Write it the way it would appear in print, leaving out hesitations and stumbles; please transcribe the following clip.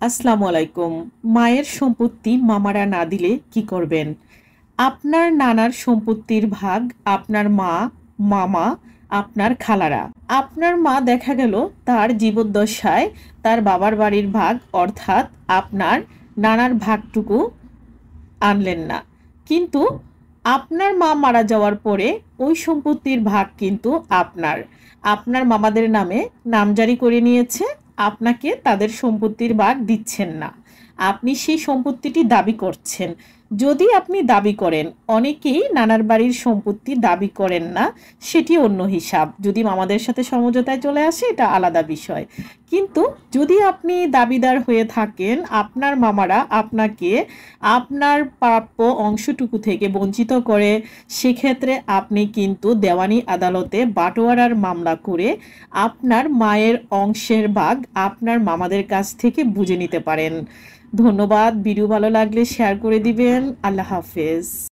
আসসালামু আলাইকুম। মায়ের সম্পত্তি মামারা না দিলে কি করবেন? আপনার নানার সম্পত্তির ভাগ আপনার মা, মামা, আপনার খালারা। আপনার মা দেখা গেল তার জীবদ্দশায় তার বাবার বাড়ির ভাগ অর্থাৎ আপনার নানার ভাগটুকু আনলেন না। কিন্তু আপনার মা মারা যাওয়ার পরে ওই সম্পত্তির ভাগ কিন্তু আপনার। আপনার মামাদের নামে নামজারি করে নিয়েছে, আপনাকে তাদের সম্পত্তির ভাগ দিচ্ছেন না। আপনি সেই সম্পত্তিটি দাবি করছেন। যদি আপনি দাবি করেন, অনেকেই নানার বাড়ির সম্পত্তি দাবি করেন না, সেটি অন্য হিসাব। যদি মামাদের সাথে সমঝোতায় চলে আসে এটা আলাদা বিষয়। কিন্তু যদি আপনি দাবিদার হয়ে থাকেন, আপনার মামারা আপনাকে আপনার প্রাপ্য অংশটুকু থেকে বঞ্চিত করে, সেক্ষেত্রে আপনি কিন্তু দেওয়ানি আদালতে বাটোয়ারার মামলা করে আপনার মায়ের অংশের ভাগ আপনার মামাদের কাছ থেকে বুঝে নিতে পারেন। ধন্যবাদ। ভিডিও ভালো লাগলে শেয়ার করে দিবেন। আল্লাহ হাফেজ।